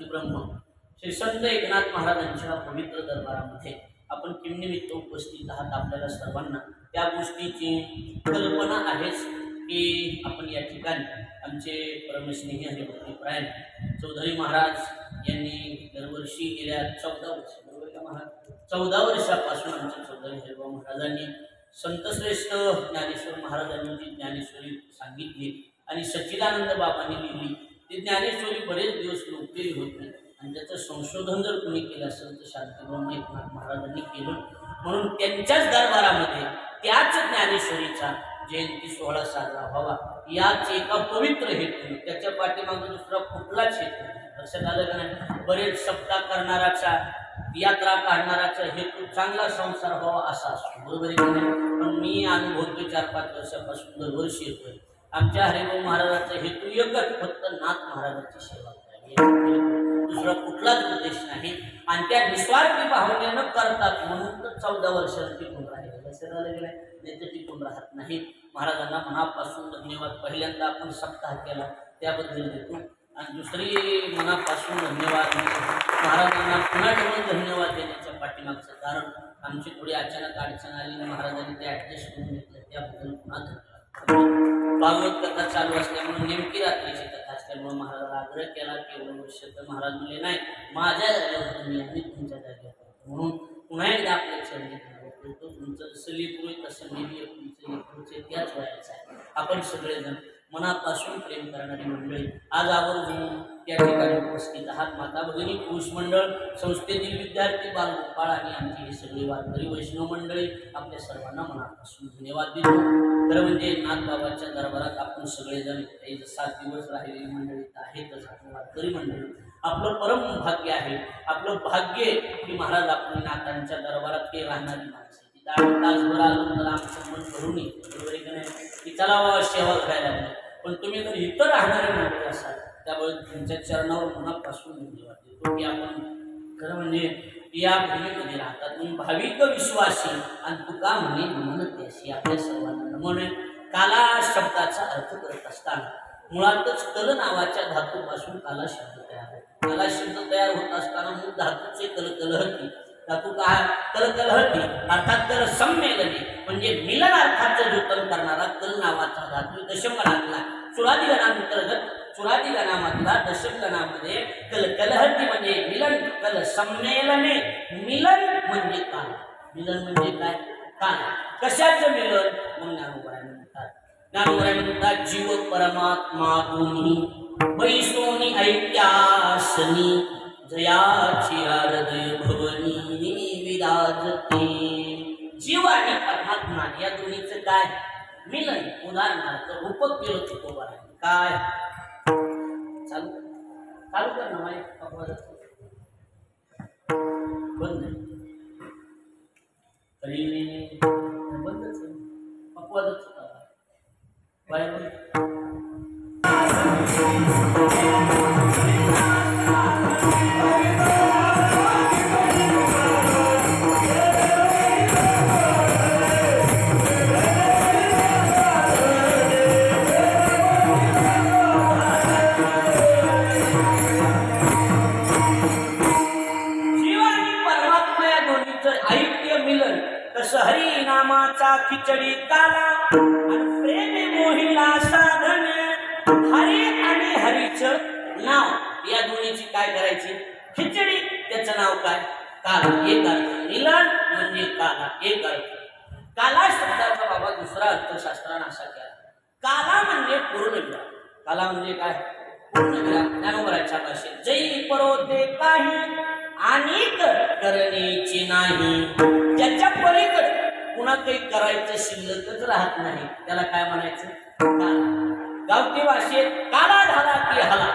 ब्रह्म श्री संत एकनाथ महाराजांच्या पवित्र दरबारामध्ये आपण किमनिमित्त उपस्थित आहात. आपल्याला सर्वांना त्या गोष्टीची कल्पना आहेच की आपण या ठिकाणी आमचे परमस्नेही हरिभक्तीपरायण चौधरी महाराज यांनी दरवर्षी गेल्या 14 वर्ष बरोबर का महाराज 14 वर्षापासून आमचे चौधरी हरिभाऊ महाराजांनी संतश्रेष्ठ ज्ञानेश्वर महाराजांनी जी ज्ञानेश्वरी सांगितली आणि सच्चिदानंद बाबांनी लिहिली ती ज्ञानेश्वरी बरेच दिवस लोकप्रिय होती आणि त्याचं संशोधन जर कोणी केलं असेल तर शांतीब्रह्म एकनाथ महाराजांनी केलं. म्हणून त्यांच्याच दरबारामध्ये त्याच ज्ञानेश्वरीचा जयंती सोहळा साजरा व्हावा याच एका पवित्र हेतून त्याच्या पाठीमागे दुसरा कुठलाच हेतू लक्षात आलं का नाही. बरेच सप्ताह करणाराचा यात्रा काढणाराचा हेतू चांगला संसार व्हावा असा असतो बरोबर आहे की नाही. पण मी अनुभवतो 4-5 वर्षापासून दरवर्षी येतोय आमच्या हरिभाऊ महाराजाचा हेतू एकच फक्त नाथ महाराजांची सेवा करावी दुसरा कुठलाच उद्देश नाही आणि त्या निस्वार्थी भावनेनं करतात म्हणून तर 14 वर्षात टिकून राहिले लक्षात आलं की नाही ते टिकून राहत नाही. महाराजांना मनापासून धन्यवाद. पहिल्यांदा आपण सप्ताह केला त्याबद्दल देतो आणि दुसरी मनापासून धन्यवाद महाराजांना पुन्हा डबल धन्यवाद देण्याच्या पाठीमागचं कारण आमची पुढे अचानक अडचण आली महाराजांनी ते ॲडजस्ट करून घेतलं त्याबद्दल पुन्हा धन्यवाद. भागवत कथा चालू असल्यामुळे नेमकी रात्रीची कथा असल्यामुळे महाराजाला आग्रह केला की एवढं वर्ष तर महाराज म्हणले नाही माझ्या जागेवर तुम्ही आणि तुमच्या जागेवर म्हणून पुन्हा एकदा आपल्या चरणी करतो. तुमचं जसं लेकरू आहे तसं नेहमी तुमचं लेकरूचे त्याच वयाचं आहे. आपण सगळेजण मनापासून प्रेम करणारी मंडळी आज आवर्जून त्या ठिकाणी उपस्थित आहात. माता भगिनी पुरुष मंडळ संस्थेतील विद्यार्थी बालगोपाळ आणि आमची ही सगळी वारकरी वैष्णव मंडळी आपल्या सर्वांना मनापासून धन्यवाद देतो. खरं म्हणजे नाथबाबाच्या दरबारात आपण सगळेजण 7 दिवस राहिलेली मंडळी आहेतच वारकरी मंडळी आपलं परम भाग्य आहे. आपलं भाग्य की महाराज आपण नाथांच्या दरबारात ते राहणारी माणसं तासभर आलो तर आमचं मन भरून बरोबर आहे की नाही की चला बाबा सेवा करायला लागली. पण तुम्ही जर इतर राहणारे मंडळी असाल त्यामुळे तुमच्या चरणावर मनापासून धन्यवाद देतो की आपण खरं म्हणजे या भूमीमध्ये राहतात म्हणून भाविक विश्वासी आणि तुका म्हणे नमनत्याशी आपल्या सर्वांना नमन. काला शब्दाचा अर्थ करत असताना मुळातच कल नावाच्या धातूपासून काला शब्द तयार होतो. काला शब्द तयार होत असताना मूळ धातूचे कलकलहती धातू काय कलकलहती अर्थात कल संमेलने म्हणजे मिलन अर्थाचं जतन करणारा कल नावाचा धातू दशमगणातला चुरादिगणांतर्गत चुरादिगणामधला दशमगणामध्ये कलकलहती म्हणजे मिलन कल संमेलने मिलन म्हणजे काल. मिलन म्हणजे काय काल कशाचं मिलन मग ज्ञानोबराय म्हणतात. ज्ञानोबराय म्हणतात जीव परमात्मा दोन्ही बैसोनी ऐक्यासनी जयाची हृदय भवनी विराजते. जीव आणि परमात्मा या दोन्हीचं काय मिलन. उदाहरणार्थ रूपक केलं तुकोबा काय चालू चालू कर ना माईक अपवादाच बंद तरी बंदच अपवादाच हरी नामाचा खिचडी काला आणि प्रेमे मोहिला साधन हरी आणि हरीचं नाव या दोन्हीची काय करायची खिचडी त्याचं नाव काय काला. एक अर्थ मिलन म्हणजे काला एक अर्थ. काला शब्दाचा बाबा दुसरा अर्थ शास्त्राने असा केला काला म्हणजे पूर्णविराम. काला म्हणजे काय पूर्णविराम. ज्ञानोबराच्या भाषेत जै परोते काही अनेक करण्याची नाही. ज्याच्या पलीकडे पुन्हा काही करायचं शिल्लकच राहत नाही त्याला काय म्हणायचं काला. गावठी भाषेत काला झाला की हला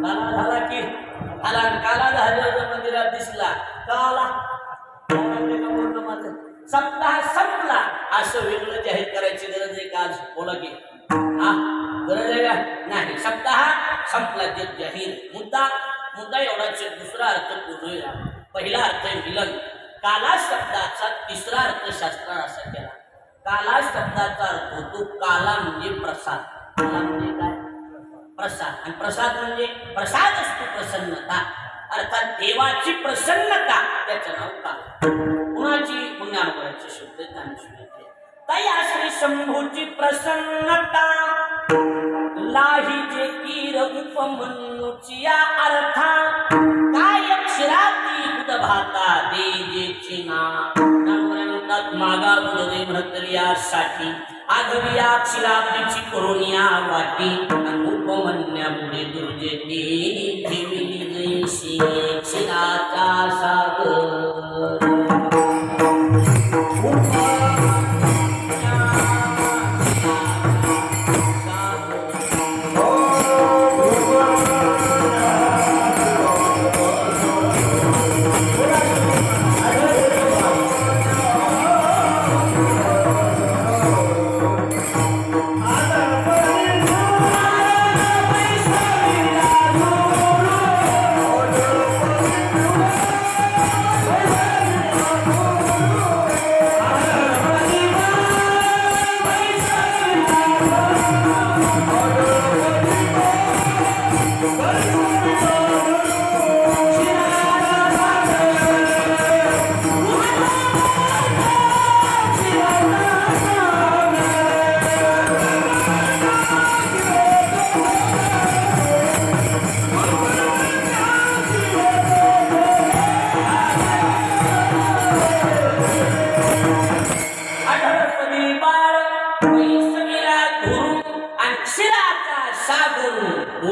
काला झाला की हला काला झाल्यावर मंदिरात दिसला काला सप्ताह संपला असं वेगळं जाहीर करायची गरज आहे का आज बोला की हा गरज आहे का नाही. सप्ताह संपला जग जाहीर मुद्दा एवढाच. दुसरा अर्थ पूर्ण पहिला अर्थ आहे मिलन. काला शब्दाचा तिसरा अर्थ शास्त्राने असा केला. काला शब्दाचा अर्थ होतो काला म्हणजे प्रसाद. काला म्हणजे काय प्रसाद आणि प्रसाद म्हणजे प्रसाद असतो प्रसन्न श्रीकांता अर्थात देवाची प्रसन्नता त्याचं नाव काल. कुणाची ज्ञानोबाचे शब्द ज्ञानेश्वरीतले. तया श्री शंभूची प्रसन्नता लाही जे कीर उपमन्यूची या अर्था काय क्षीराती दूध भाता दे जेची ना. म्हणतात मागा दूध दे म्हणतली यासाठी आधविया क्षीरातीची करुणिया वाटी उपमन्या पुढे दुर्जेती ठेविली जैशी क्षीराचा सागर.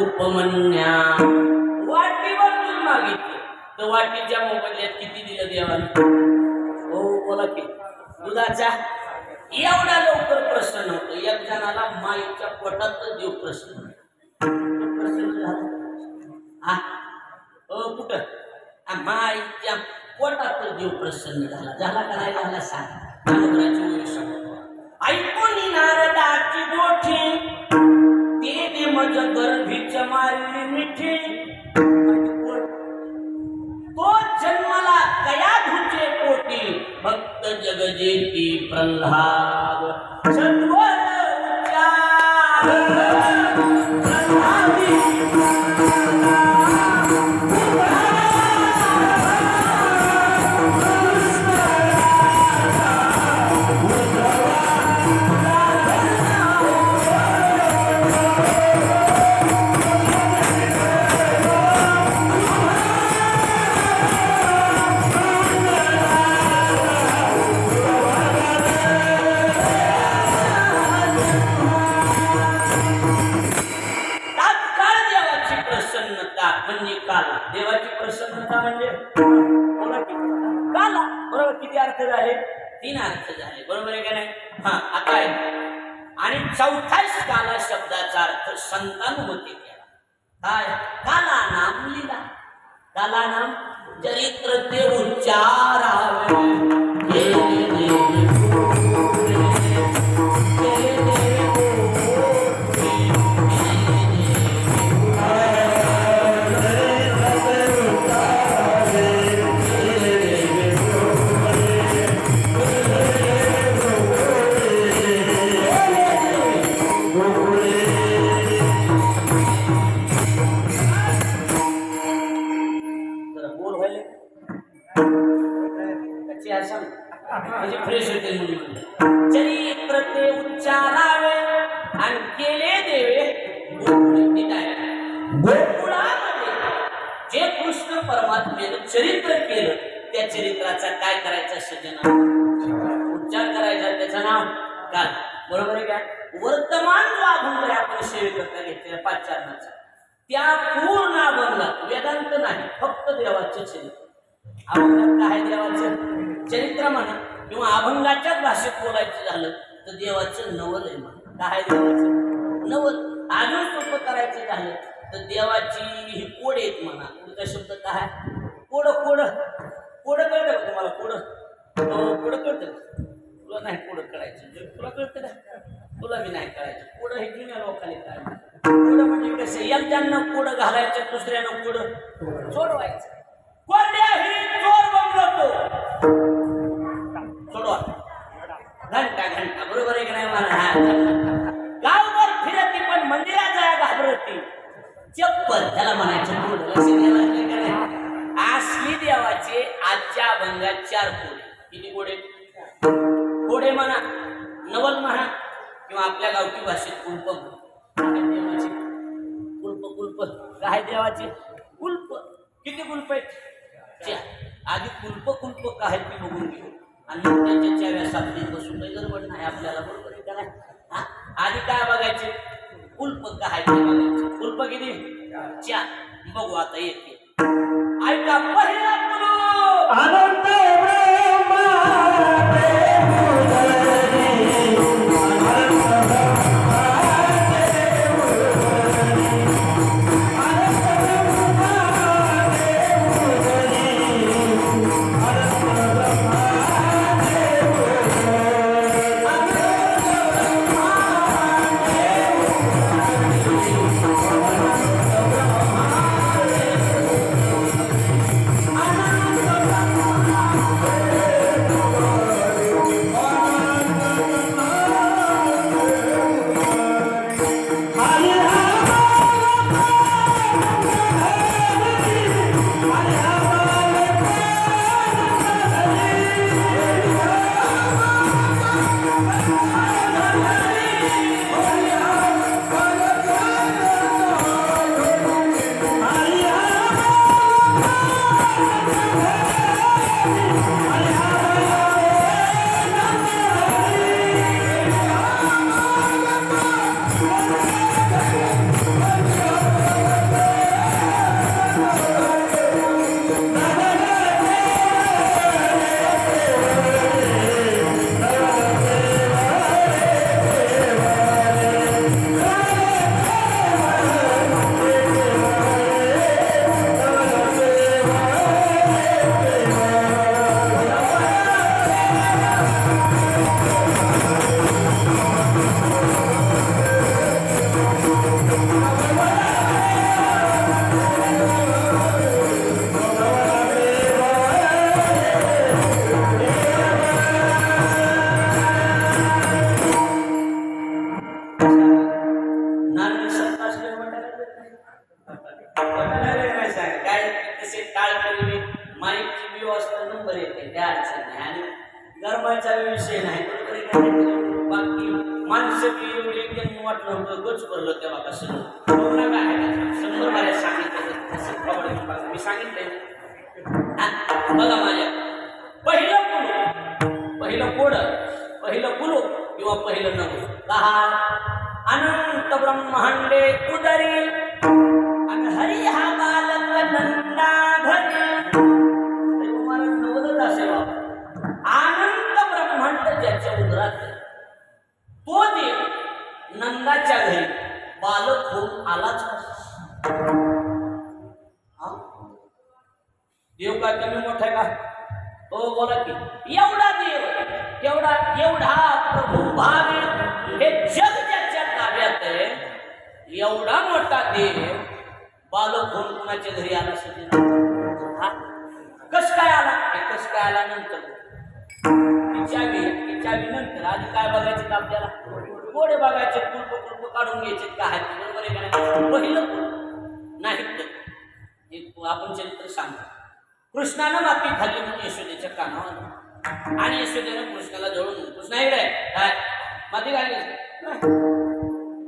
उपमन्या वाटीवर दूध मागितले तर वाटीच्या मोबदल्यात किती दिलं देवाने? हो बोला की दुधाच्या. एवढा लवकर प्रश्न नव्हतं. एक जणाला माईच्या पोटात देव प्रश्न झाला. हा कुठं माईच्या पोटात देव प्रसन्न झाला. झाला का नाही झाला सांग. ऐकून नारदाची गोठी ते मज गर्भीच मारली मिठी. तो जन्मला कया धुचे पोटी भक्त जगजेती प्रल्हाद. सत्वर उच्चार प्रल्हादी देवाची प्रसन्नता म्हणजे काला. बरोबर किती अर्थ झाले? 3 अर्थ झाले. बरोबर आहे का नाही? हा आता आहे. आणि चौथाच काला शब्दाचा अर्थ संतानुमती केला. काय? काला नाम लीला. काला नाम चरित्र ते उच्चारावे. म्हणजे फ्रेश होते मुली. चरित्र ते उच्चारावे आणि केले देवे गोकुळामध्ये. जे कृष्ण परमात्मेनं चरित्र केलं त्या चरित्राचा काय करायचा? सजना उच्चार करायचा. त्याचं नाव काल. बरोबर आहे का? वर्तमान जो अभंग आपण सेवेकरता घेतलेला 5 चरणाचा त्या पूर्ण अभंगात वेदांत नाही, फक्त देवाचं चरित्र. अभंगात काय देवाचं चरित्र म्हणा किंवा अभंगाच्याच भाषेत बोलायचं झालं तर देवाचं नवल आहे म्हणा. काय देवाचं नवल. अजून सोपं करायचं झालं तर देवाची ही कोड आहेत म्हणा. पुढचा शब्द काय? कोड. कोड कोड कळतं का तुम्हाला? कोड कोड कळतं? तुला नाही कोड कळायचं. तुला कळतं का? तुला मी नाही कळायचं. कोड हे जुन्या लोकांनी काय कोड म्हणजे कसं? एकट्यानं कोड घालायचं, दुसऱ्यानं कोड सोडवायचं. कोरड्याही चोर बनलो सोडवा. घंटा घंटा. बरोबर आहे की नाही मला? गावभर फिरती पण मंदिरात जाया घाबरती. चप्पल त्याला म्हणायचं. सांगा 4 कोडे. किती कोडे? कोडे म्हणा, नवल म्हणा किंवा आपल्या गावठी भाषेत कुलप म्हणा. देवाचे कुलप. कुलप काय देवाचे? कुलप. किती कुलप आहेत? 4. आधी कुलप कुलप काय ते बघून घेऊ आणि मग त्याच्या चाव्या सापडीत बसून काही गडबड नाही आपल्याला. बरोबर आहे का? हा, आधी काय बघायचे? कुलप काय ते बघायचे. कुलप किती? 4. बघू आता एक ऐका. पहिला कुलूप अनंत गरमाचा विषय नाही. बरोबर. बाकी माणसं की एवढी एकदम वाटलं होतं गच भरलं तेव्हा कसं काय 100 बाऱ्या सांगितलं. मी सांगितलंय बघा माझ्या. पहिलं कुलूप, पहिलं कोड, पहिलं कुलूप किंवा पहिलं नवल कहा अनंत ब्रह्मांडे उदरी आणि हरी हा बालक नंदा घरी. तुम्हाला नवलच असेल बाबा. अनंत ब्रह्मांड ज्याच्या उदरात तो देव नंदाच्या घरी बालक होऊन आलाच. देव काय कमी मोठा आहे का? हो बोला की. एवढा देव, एवढा प्रभू भावे हे जग ज्याच्या ताब्यात आहे, एवढा मोठा देव बालक होऊन कुणाच्या घरी आला असेल. कस काय आला? कस काय आला नंतर चावी नंतर. आधी काय बघायचे आपल्याला? कोडे बघायचे. कुलप काढून घ्यायचे काय. बरोबर आहे का नाही? पहिलं नाही तर आपण चरित्र सांगतो. कृष्णानं माती खाल्ली म्हणून यशोदेच्या कानावर आणि यशोदेनं कृष्णाला जळून कृष्णा इकडे काय माती खाल्ली?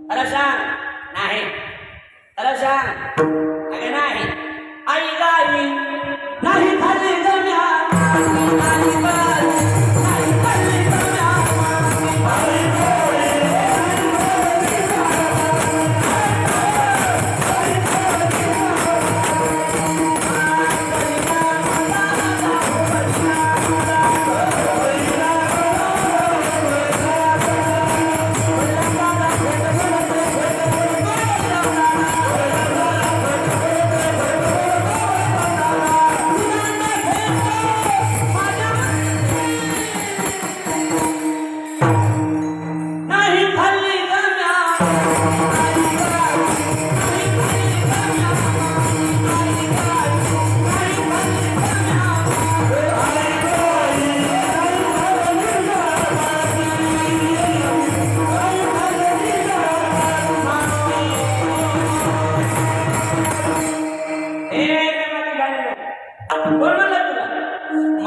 खरं सांग. नाही. खरं सांग. अगे नाही. आई गाई नाही खाल्ली जम्या.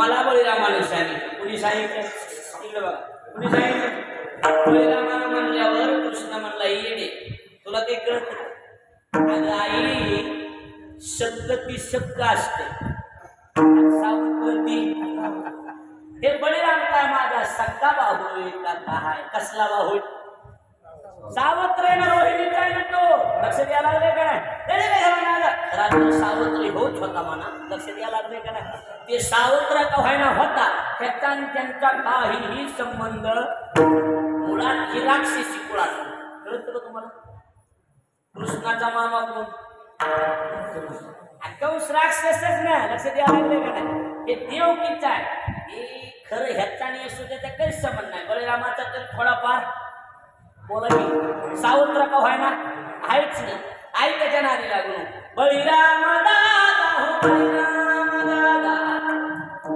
मला बळीरामाने सांगितलं. कुणी सांगितलं? इकडे बघा, कुणी सांगितलं? बळीरामानं म्हणल्यावर कृष्ण म्हणला, येडे तुला काही कळत नाही? अगं आई, शक्क ती शक्क असते, सावंती हे बळीराम काय माझा सक्का भाऊ होय का काय? कसला भाऊ होय? सावत्र रोहिणीचा येतो. लक्ष द्यायला लागले का नाही? सावत्री होत होता म्हणा, लक्ष द्यायला लागले का नाही? ते सावत्र का व्हायना होता, त्यांचा काहीही संबंध मुळात ही राक्षसी कुळात. कळत का तुम्हाला? कृष्णाचा मामा कोण? कंस राक्षसच ना. लक्ष द्यायला लागले का नाही? हे देवकीचा आहे. हे खरं ह्याचा आणि असू त्याचा काही संबंध नाही. बळीरामाचा तर थोडाफार बोला की सावत्र का व्हायना आहेच ना. आई त्याच्या नादी लागून बळीराम दादा हो,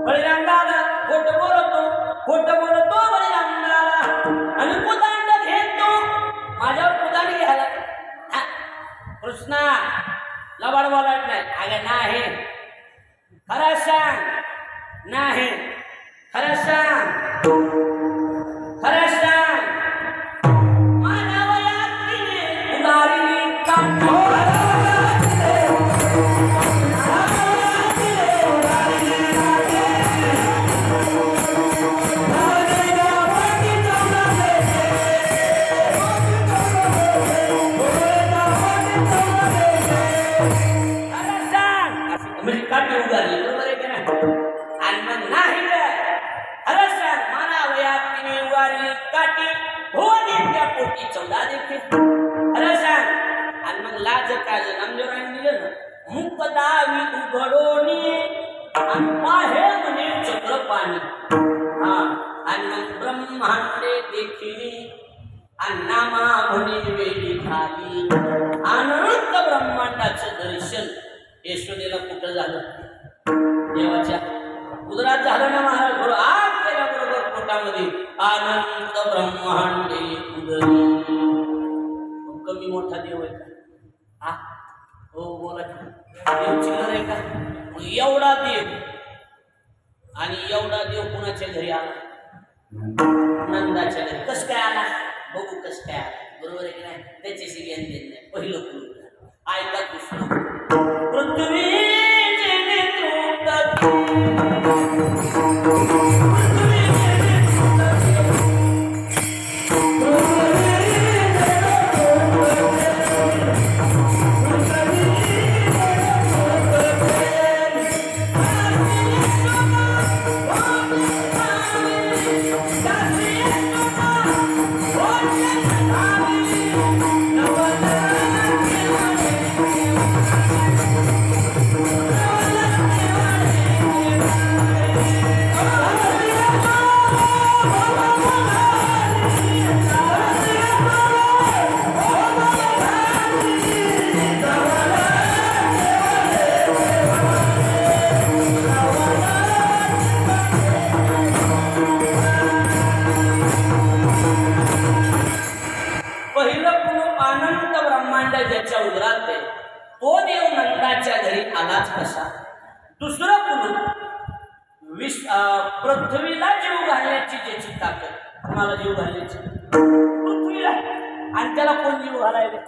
बळीराम दादा खोटं बोलतो बळीराम दादा आणि कुदांड घेतो. माझ्यावर कुदांड घ्यायला कृष्णा लबाड बोलायच नाही. अगं नाही, खरं सांग. नाही, खरं सांग, खरं सांग. माझ्या वयात तिने उदारी काढली. म्हणजे काठी उगारली, बरोबर आहे का नाही? आणि मग नाही खरं सांग, मला वयात तिने उगारली काठी, भुवनेच्या पोटी 14 देखील. खरं सांग. आणि मग लाज काज नामदेवरायांनी दिलं ना, मुख दावी उघडोनी आणि बाहेर म्हणे चक्रपाणी. हा, आणि मग ब्रह्मांडे देखिली आणि नामा म्हणे वेळी खाली. अनंत ब्रह्मांडाचं दर्शन यशोदेला कुठं झालं? देवाच्या उदरात झालं ना महाराज. बरोबर आग केल्याबरोबर पोटामध्ये अनंत ब्रह्मांडे उदरी. कमी मोठा देव आहे का? हा, हो बोला. देव चिल्लर आहे का? एवढा देव, आणि एवढा देव कुणाच्या घरी आला? नंदाच्या घरी. कस काय आला? बघू कस काय आला. बरोबर आहे की नाही? त्याच्याशी ज्ञान देत नाही. पहिलं कुलू ऐका कृष्ण. पृथ्वी ज्याच्या उदरात आहे तो देव नंदाच्या घरी आलाच कसा? दुसरं कुलूप पृथ्वीला जीव घालण्याची ज्याची ताकद. कोणाला जीव घालण्याची? पृथ्वीला. आणि त्याला कोण जीव घालायला?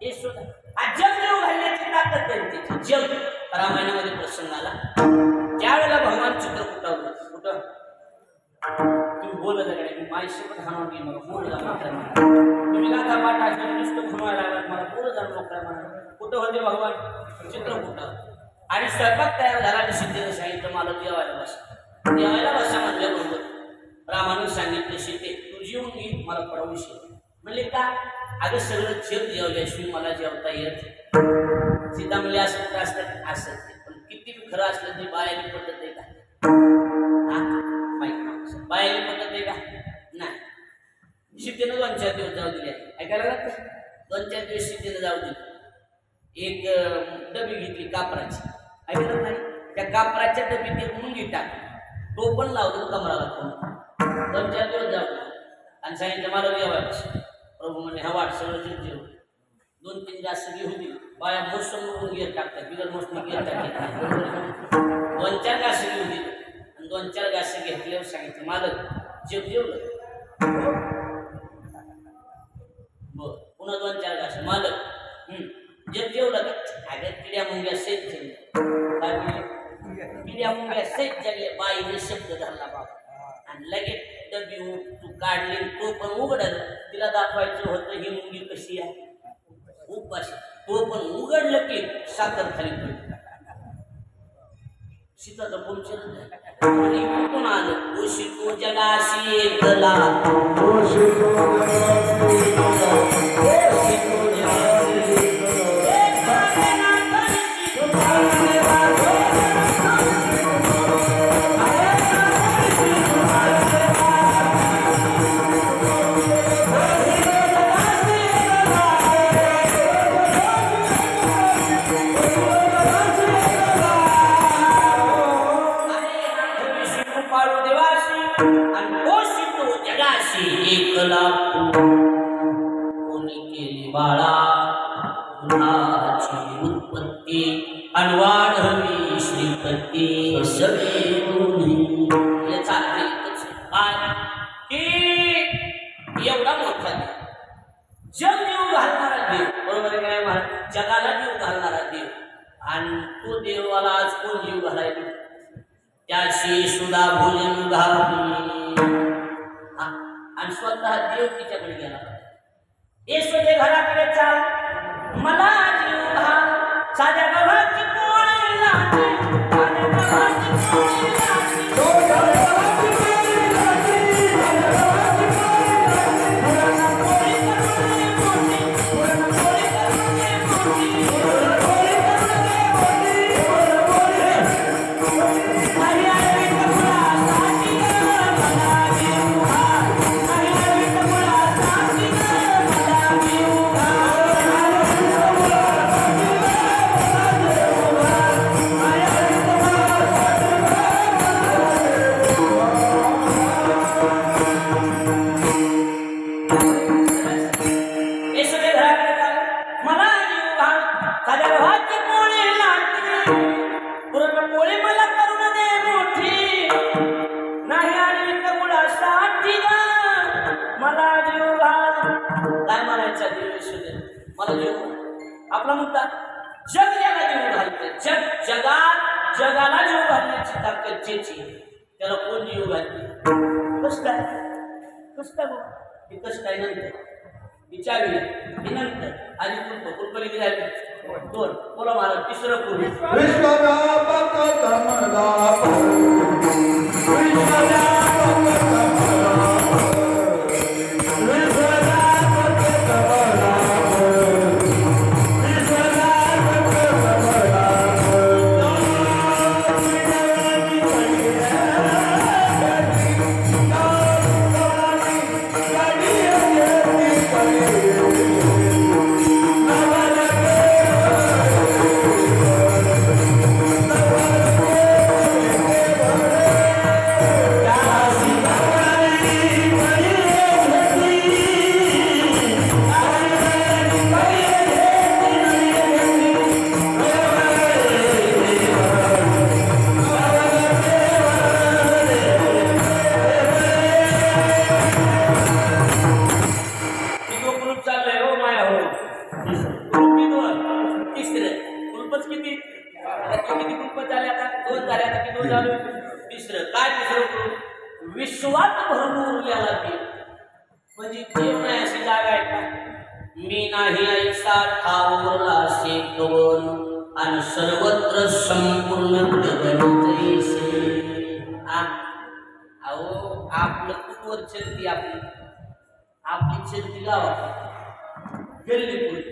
यशोदा. जग जीव घालण्याची ताकद त्यांची. जग रामायणामध्ये प्रसंग आला ज्या वेळेला भगवान चित्रकूटावर कुठं तुम्ही बोलत आहे मी माहिती पण हाणून घे मला बोल तुम्ही गाथा पाठा नुसतं खुणवायला लागलात मला बोल जाण मोकळा म्हणा. कुठं होते भगवान? चित्रकूटावर. आणि स्वयंपाक तयार झाला आणि सीतेने सांगितलं मला जेवायला बसा. जेवायला बसा म्हणल्याबरोबर रामाने सांगितलं सीते तू जेवून घे मला पडवशी. म्हणले का? अगं सगळं जग जेवल्याशिवाय मला जेवता येत. सीता म्हणले असं कुठं असतं? असं. पण किती खरं असलं तरी बायाने पद्धत आहे का? बायाने पद्धत आहे का? नाही. सीतेनं 2-4 दिवस जाऊ दिले. ऐकायला लागतं? 2-4 दिवस सीतेनं जाऊ दिली. एक डबी घेतली कापराची. ऐकलं नाही? त्या कापराच्या डबीत एक मुंगी टाकली. तो पण लावलं कमराला. 2-4 दिवस जाऊ दिले आणि सांगितलं मला जेवायला. प्रभू म्हणे हा वाट सगळं जेव. 2-3 जास्त घेऊ दिली. बाया मोसम गिर टाकतात. बिगर मोसम गिर टाकतात. 2-4 घास घेऊ दिली. आणि 2-4 घास घेतल्यावर सांगितलं मालक जेवलं बर पुन्हा 2-4 घास मालक जेवलं का अगं किड्या मुंग्या सहित जेवल्या किड्या मुंग्या सहित जेवल्या बाईने शब्द धरला बाबा आणि लगेच डबी तू काढली तो पण उघडल तिला दाखवायचं होतं ही मुंगी कशी आहे उपाशी तो पण उघडलं की साखर खाली पडली सीताचं पंक्चर आणि कुठून आलं ओशी तो जगाशी एकला ओशी तो जगाशी कोणी केली बाळा गुणाची उत्पत्ती अनवाढ हवी श्रीपती सगळे याचा एकच काय की एवढा मोठा जग जीव घालणारा देव बरोबर आहे काय महाराज जगाला जीव घालणारा देव आणि तो देवाला आज कोण जीव घालायला त्याशी सुद्धा भोजन घालून आणि स्वतः देव तिच्याकडे गेला येशूच्या घराकडे चाल मला जीव घाल साध्या गव्हाची पोळी लागली साध्या गव्हाची पोळी लागली आपला मुद्दा जग याला जीव घालते जगाला जीव घालण्याची ताकद ज्याची त्याला कोण जीव घालते कस काय कस काय नंतर विचारूया हे नंतर आधी कुलपली झाली 2 बोला महाराज तिसरं कुल विश्वव्यापक विश्वात भरपूर याला देव म्हणजे देव नाही अशी जागा आहे का मी नाही ऐसा ठावला शेकवन आणि सर्वत्र संपूर्ण जगतैसे अहो आपलं कुठवर चलती आपली चलती गावात गल्ली पुढे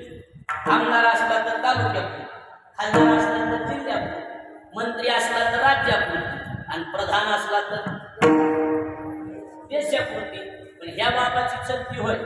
आमदार असला तर तालुक्यात खासदार असला तर जिल्ह्यात मंत्री असला तर राज्यापुरती आणि प्रधान असला तर देशापुरती पण ह्या बाबाची चलती होय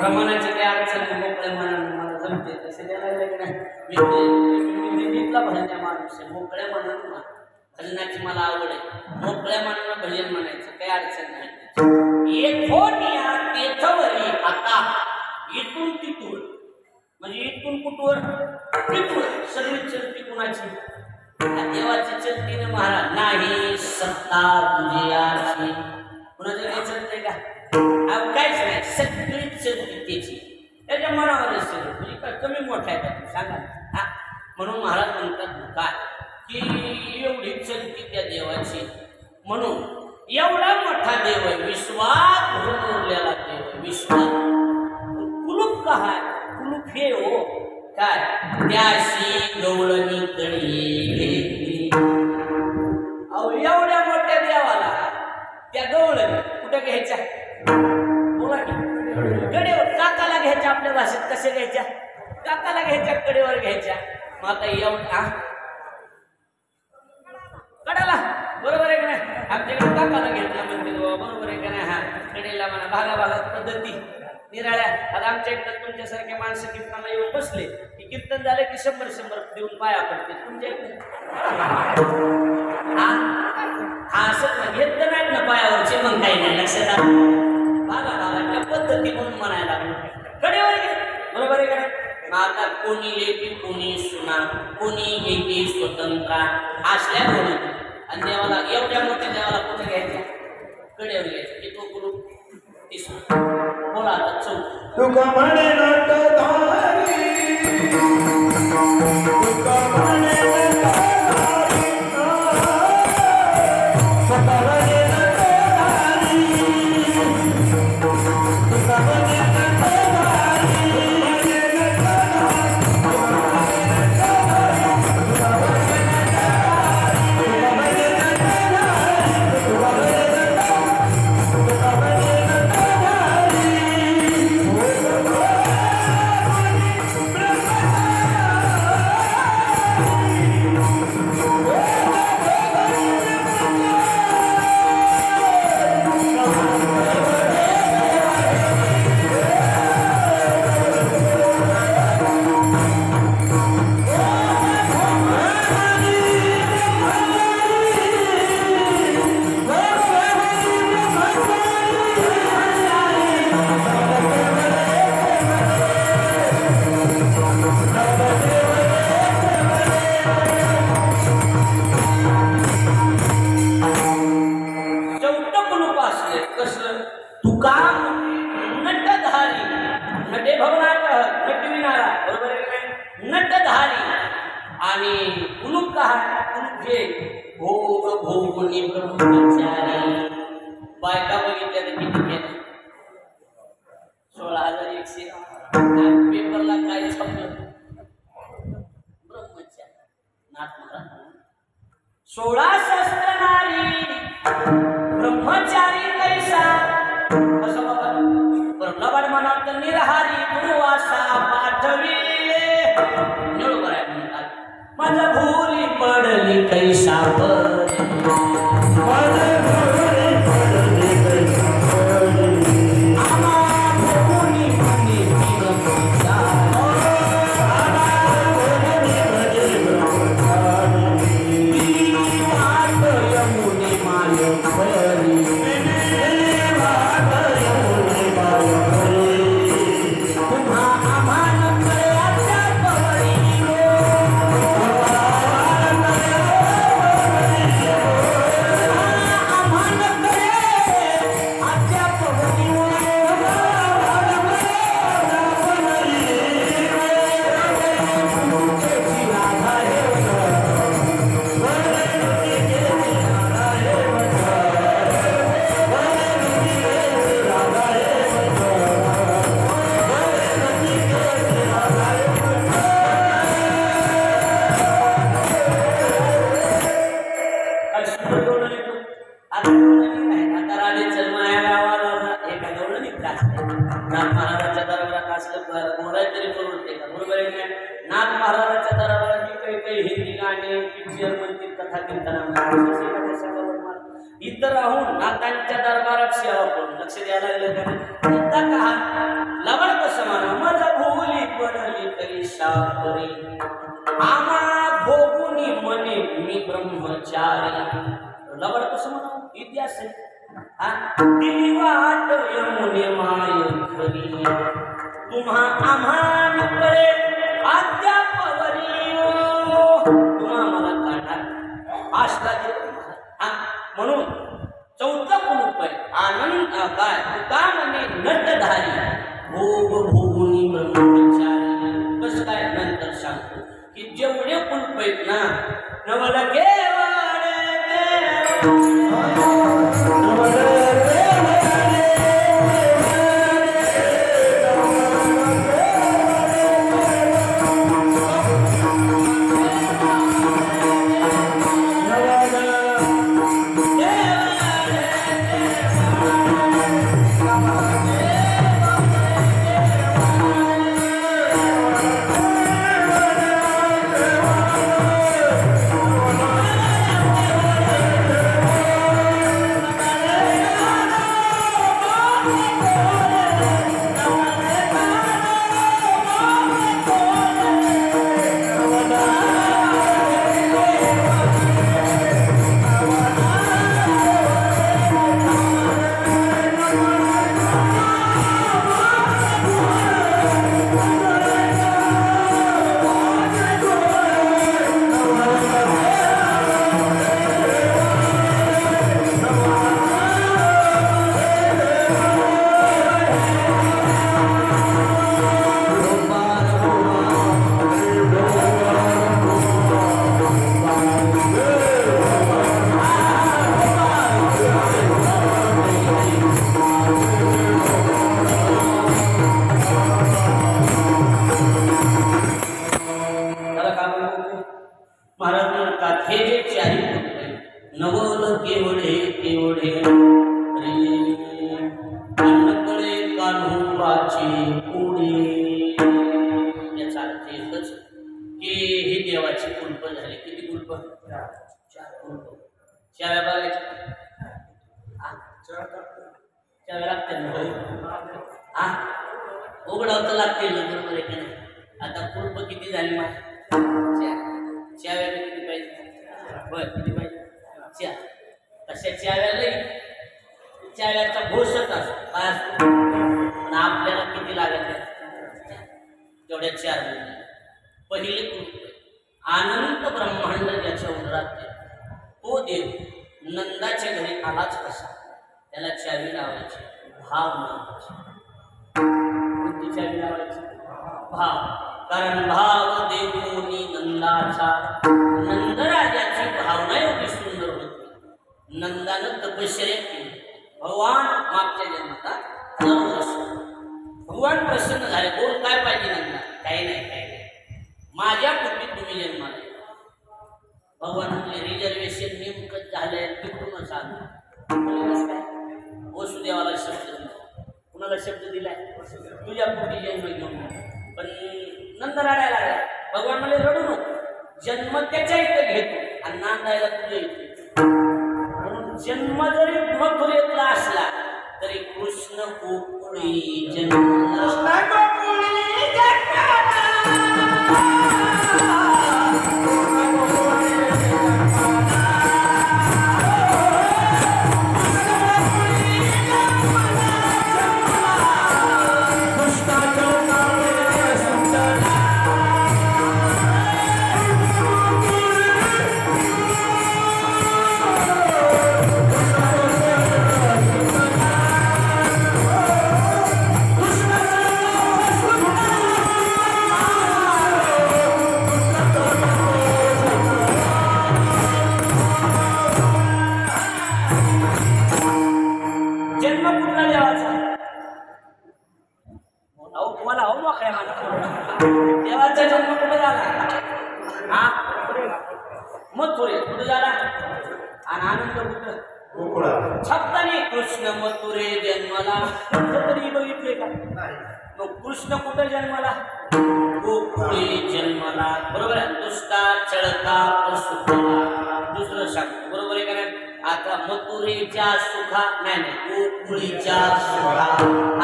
प्रमाणाची काही अडचण नाही, मोकळ्या मनानं मला जमते तसे द्यायला लागले नाही. मी दिल्लीतला भजन्या माणूस आहे, मोकळ्या मनानं भजनाची मला आवड आहे, मोकळ्या मनानं भजन म्हणायचं काही अडचण नाही. येथून या तेथवरी आता, इथून तिथून म्हणजे इथून कुठवर तिथून सर्व चलती कुणाची देवाची चलतीने महाराज नाही सत्ता तुझी कुणाचं काही चलते का? काहीच नाही, सगळी चलती त्याची, त्याच्या मनावर सगळं म्हणजे काय कमी मोठा आहे का सांगा हा. म्हणून महाराज म्हणतात काय की एवढी चलती त्या देवाची, म्हणून एवढा मोठा देव आहे, विश्वात भरून उरलेला देव आहे, विश्वात. कुलूप का आहे? कुलूप हे हो काय त्याशी गवळणी कडी घेतली. अहो एवढ्या मोठ्या देवाला त्या गवळणी कुठं घ्यायच्या? बोला की कडेवर. काकाला घ्यायच्या, आपल्या भाषेत कसे घ्यायच्या? काकाला घ्यायच्या, कडेवर घ्यायच्या. मग आता एवढा कडाला बरोबर आहे का नाही? आमच्याकडे काकाला घेतला म्हणते बरोबर आहे का नाही? हा कडेला म्हणा भागाभागात पद्धती निराळ्या. आता आमच्या इकडं तुमच्यासारखे माणसं कीर्तनाला येऊन बसले की कीर्तन झालं की 100 देऊन पाया पडते. तुमच्या इकडे हा असं घेतलं नाहीत ना पायावरचे, मग काही नाही लक्षात आलं. भागाभागाच्या पद्धती म्हणून म्हणायला लागलो कडेवर घे, बरोबर आहे का नाही? आता कोणी लेखी कोणी सुना, कोणी घेते स्वतंत्र असल्या कोणी. आणि देवाला एवढ्या मोठ्या देवाला कुठे घ्यायच्या? कडेवर घ्यायचं की तो गुरु तिसरा. बोला आता चौक तुका म्हणे नटधारी, तुका म्हणे बायका बघितल्या तर किती केलं? 16,100. पेपरला काय छापलं? ब्रह्मचारी नाथ महाराज 16 शस्त्र नारी ब्रह्मचारी कैसा. कसं बाबा लबाड म्हणत निरहारी गुरुवासा पाठविले. बरोबर आहे म्हणतात माझा भूली पडली कैसा इतर राहून नातांच्या दरबारात सेवा करून लक्ष द्यायला लागलं का मुद्दा का लवड कसं म्हणा माझा भोवली पडली तरी शापरी आमा भोगुनी मने मी ब्रह्मचारी लवड कसं म्हणा इतिहास आहे दिली वाट यमुने माय खरी तुम्हा आम्हाकडे अद्यापवरी तुम्हा मला काढा आशला म्हणून चौथा कुलूप आहे आनंद काय तुका म्हणे नटधारी भोग भोगुनी ब्रह्मचारी कसं काय नंतर सांगतो की जेवढे कुलूप आहेत ना नवल उघडावं लागतील ना बरोबर आहे का नाही आता कुलप किती झाली चाव्या किती पाहिजे बर किती पाहिजे तशा चाव्याचा घोषच असतो पण आपल्याला किती लागत तेवढ्या 4 पहिले कुलप अनंत ब्रह्मांड ज्याच्या उदरात तो देव नंदाच्या घरी आलाच कसा त्याला चावी लावायची भाव लावायची कोणती चावी लावायची भाव कारण भाव देवोनी नंदाचा नंदराजाची भावना एवढी सुंदर होती नंदानं तपश्चर्या केली भगवान मागच्या जन्मात भगवान प्रसन्न झाले बोल काय पाहिजे नंदा काही नाही माझ्या कुठे तुम्ही जन्माला भगवानाचे रिझर्वेशन नेमकं झालंय तिकडूनच आलं काय वसुदेवाला शब्द दिला कुणाला शब्द दिलाय तुझ्या पोटी जन्म घेऊन पण नंतर रडायला लागला भगवान मला रडू नको जन्म त्याच्या इथे घेतो आणि नांदायला तुझ्या इथे म्हणून जन्म जरी मथुरेतला असला तरी कृष्ण गोकुळी जन्मला देवाचा जन्म कुठे झाला मथुरे कुठे झाला आणि आनंद कुठं छप्तानी कृष्ण मथुरे जन्माला तरी बघितले का मग कृष्ण कुठे जन्माला गोकुळे जन्माला बरोबर आहे दुष्टा चळका दुसरं सांगतो बरोबर आहे का नाही आता मथुरेच्या सुखा नाही गोकुळीच्या सुखा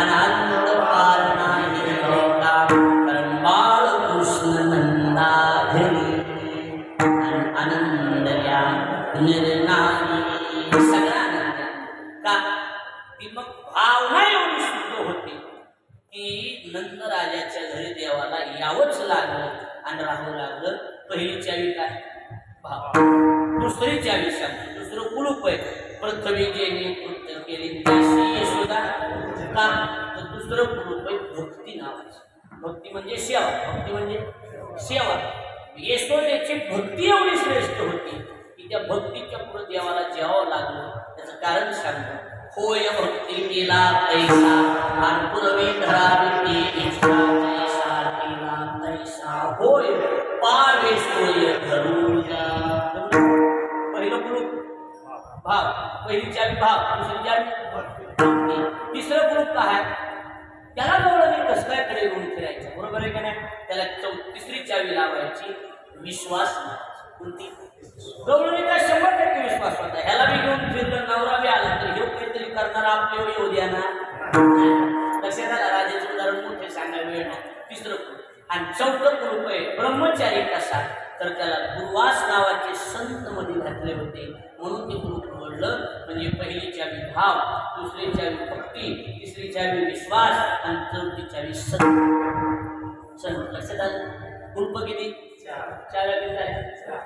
अनंत पार नाही का कारण बाळकृष्ण नंदा घरी आनंदल्या निर्नारी सगळा आनंद का ती मग भावना एवढी शुद्ध होती की नंदराजाच्या घरी देवाला यावंच लागलं आणि राहू लागलं. पहिली चावी काय भाव, दुसरी चावी सांगतो, दुसरं कुलूप आहे प्रथमी जेने कृत्य केली त्याशी यशोदा का तर दुसरं कुलूप आहे भक्ती नावाचं. भक्ती म्हणजे सेवा, भक्ती म्हणजे सेवा. यशोदेची भक्ती एवढी श्रेष्ठ होती की त्या भक्तीच्या पुढे देवाला जेवावं लागलं. त्याचं कारण सांगतो. होय भक्ती केला तैसा आणि पुरवी धरावी इच्छा जैसा केला तैसा होय पावे सोय धरूया. पहिलं कुलूप भाव, पहिली चावी भाव, दुसरी चावी तिसरं कुलूप काय त्याला गवळणी कसं काय कडे घेऊन फिरायचं बरोबर आहे का नाही. त्याला तिसरी चावी लावायची विश्वास. कोणती गवळणीचा 100% विश्वास होता. ह्याला बी घेऊन फिरलं नवरा बी आला तर हे काहीतरी करणार आपले येऊ द्या ना. लक्षात आला राजाचं उदाहरण मोठे सांगायला वेळ नाही. तिसरं कुलूप आणि चौथं कुलूप आहे ब्रह्मचारी कसा तर त्याला दुर्वास नावाचे संत मध्ये घातले होते म्हणून ते कुलूप उघडलं. म्हणजे पहिली चावी भाव, दुसरी चावी भक्ती, तिसरी चावी विश्वास आणि चौथी चावी संत. लक्षात आलं. कुलूप किती चाव्या किती झाल्या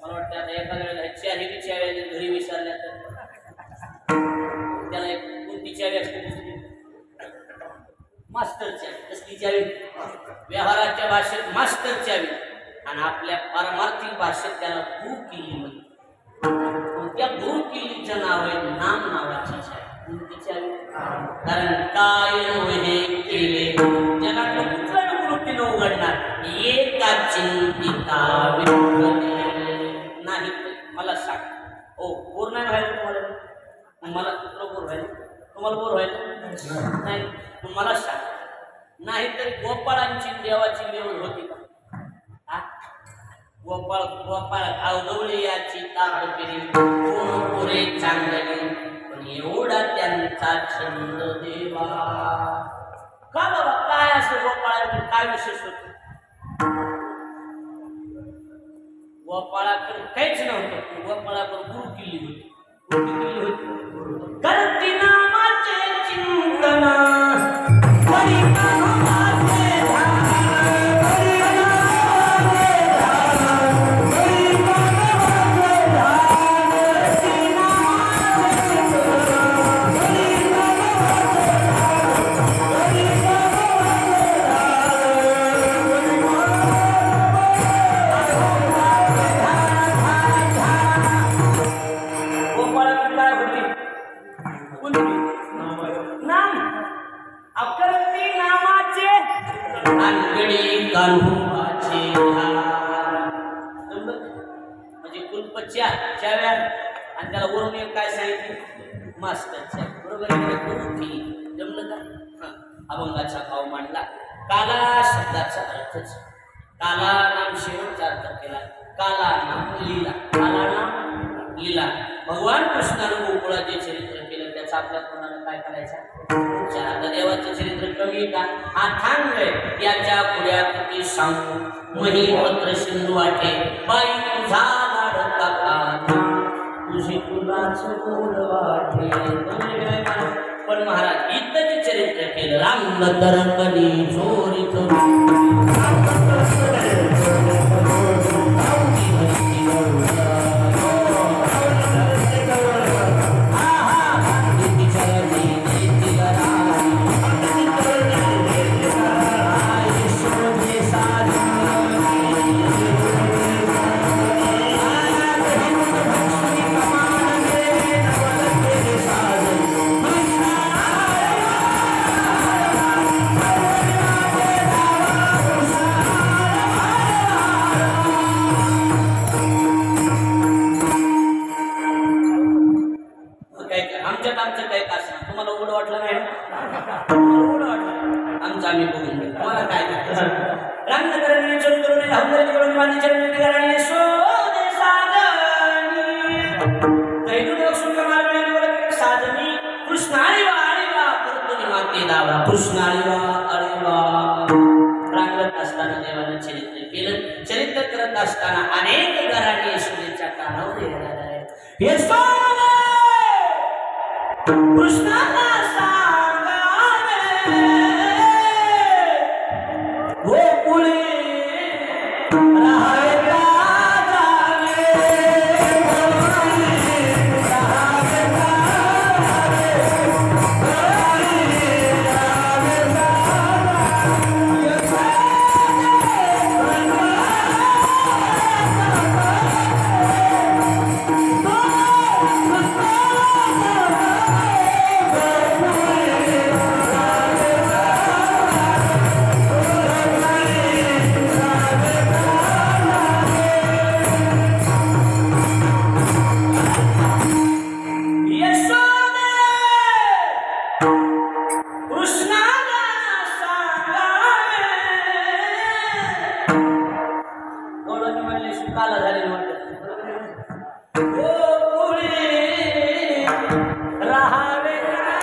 मला वाटतं. आता एका वेळेला चारी चाव्या घरी विचारल्या तर त्याला एक कोणती चावी असते दुसरी मास्टर चावी. कसली चावी व्यवहाराच्या भाषेत मास्टर चावी आणि आपल्या पारमार्थिक भाषेत त्याला गुरु किल्ली म्हणतात. त्या गुरु किल्लीचं नाव आहे नाम नावाची चावी. कोणती चावी कारण काय हे केले जगातलं कुठलं वृत्तीनं उघडणार एका चिंतिता नाही. मला सांग हो बोर नाही व्हायला तुम्हाला, मला कुठलं बोर व्हायला तुम्हाला बोर व्हायला नाही. मला सांग नाहीतर गोपाळांची देवाची निवड होती का. गोपाळ गोपाळ अवगवळे याची ताक केली पुरे चांगले पण एवढा त्यांचा छंद देवा का बाबा काय असं गोपाळाकडे काय विशेष होत. गोपाळाकडे काहीच नव्हतं. गोपाळाकडे गुरु किल्ली होती. कोणती किल्ली होती करती नामाचे चिंतन म्हणजे कुलपच्या चाव्या आणि त्याला वरून एक काय सांगितलं मास्टरच्या बरोबर जमलं का. अभंगाचा भाव मांडला. काला शब्दाचा अर्थच काला नाम शेवटचा अर्थ केला. काला नाम लीला, काला नाम लीला. भगवान कृष्णानं गोकुळात जे चरित्र केलं त्याचा आपल्या कोणाला काय करायचा. देवाचं चरित्र कमी का हा थांब आहे याच्या पुढ्या किती सांगू मही पत्र सिंधू वाटे बाई तुझा लाडका काना तुझी तुलाच गोड वाटे. पण महाराज इतकं जे चरित्र केलं राम तरंगणी चोरी आम्ही बघून घेऊ तुम्हाला काय रामनगरने चंद्रने धावणे करून चरण की दावा कृष्ण अळवा रांगत असताना देवानं चरित्र केलं. चरित्र करत असताना अनेक घराणे यशोदेच्या कानावर येणार आहे. यशोदे कृष्णाला सांगावे गोकुळे राहावे का जावे, राहावे का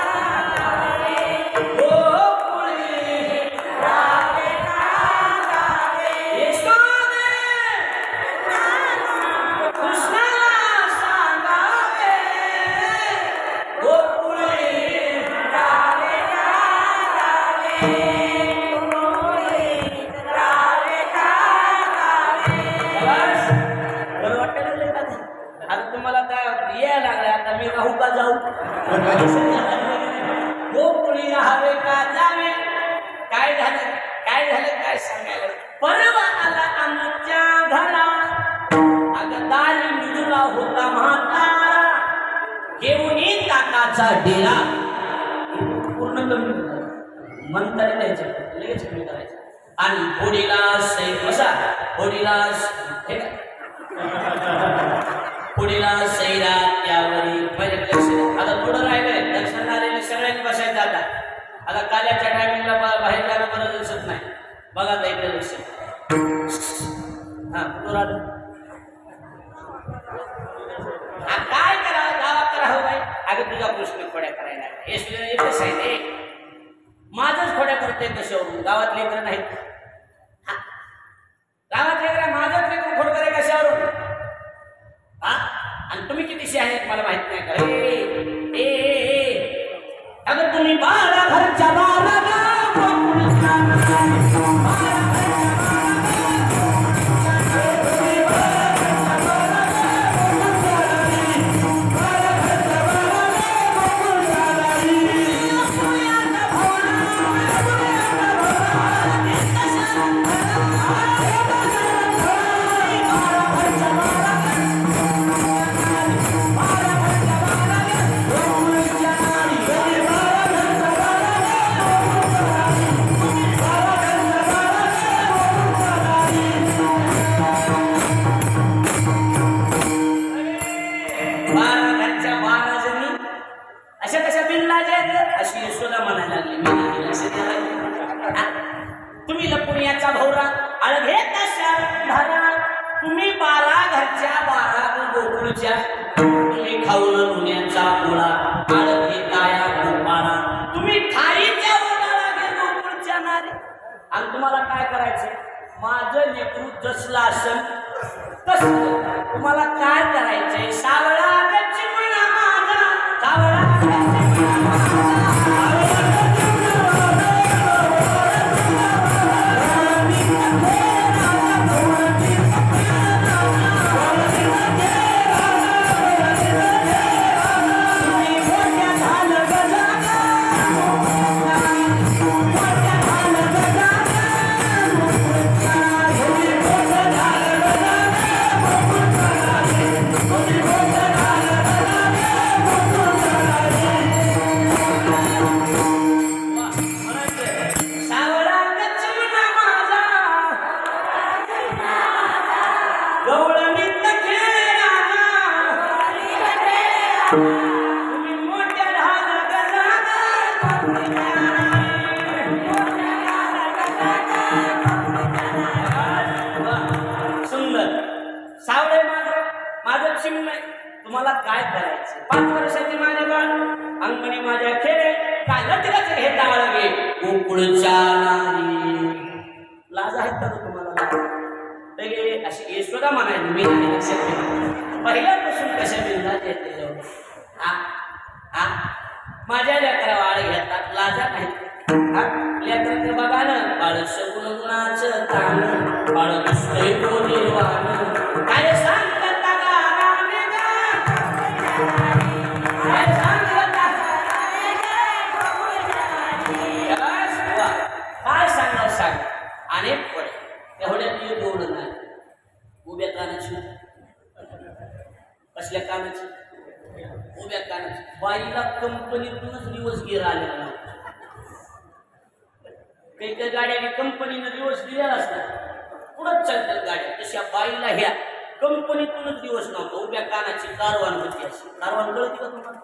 डेरा पूर्ण कमी म्हणता द्यायचं लगेच कमी करायचं. आणि होडीला बसा होडीला सैरा त्यावरी आता थोडं राहिलंय दर्शन आलेले सगळ्यांनी बसायचं. आता काल्याच्या टायमिंगला बाहेर जाणं बरं दिसत नाही. बघा आता इकडे लक्ष. हा कुठं राहिलं काय करावं गावात करावं बाई. अगं तुझा प्रश्न खोड्या करायला एकच आहे ते माझंच खोड्या करते कशावरून. गावात लेकरं नाहीत. गावात लेकरं माझंच लेकरं खोड करे कशावरून. हा आणि तुम्ही किती शे आहेत मला माहित नाही का. अगं तुम्ही बारा घरच्या बारा तुम्ही लपुनियाचा भौरा अळघे तशा धारा. तुम्ही 12 घरच्या 12 गोकुळच्या. तुम्ही खाऊन दुनियाचा पोळा अळघे काया गोपाळा. तुम्ही ठाईच्या ओढाला गे गोकुळच्या नारे. आणि तुम्हाला काय करायचं माझं लेकरू जसलं असेल तसं तुम्हाला काय करायचंय. सावळा गच्ची म्हणा माझा सावळा तुम्हाला काय करायचं. 5 वर्षाची माझे बाळ अंगणी माझ्या खेळे कालच हे डाळगे गोकुळच्या नारी. लाज आहेत का तुम्हाला? लगे अशी यशोदा म्हणायची मी नाही लक्षात ठेवा. पहिल्यापासून कशा बिंदात येते माझ्या लेकरा वाळ घेतात लाजा नाहीत. लेकराचं बघा ना बाळ सगुण गुणाचं ताण बाळ दुसरे देवान काय सांगता काय सांगणार सांग. अनेक पडे तेवढ्यात मी दोन नाही. उभ्या कानाची कसल्या कानाची? उभ्या कानाची. बाईला कंपनीतूनच दिवस गिर आलेला नाही. काही काही गाड्या कंपनीनं दिवस दिलेला असतात पुढंच चालतात गाड्या. तशा बाईला ह्या कंपनीतूनच दिवस नव्हता. उभ्या कानाची कारवान होती. अशी कारवान कळती का तुम्हाला?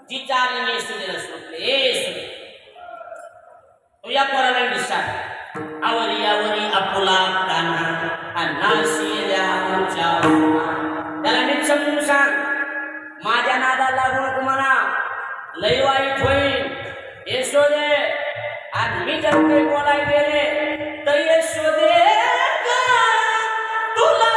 जी चालीने सुनेला सुटले तुझ्या पोराला दिसतात आवरी आवरी आपुला काना नाशी त्याला नीट समजून सांग. माझ्या नादा लागू नको म्हणा. लय वाईट होईल यशोदे. आणि मी जर काही बोलायला गेले तर यशोदे तुला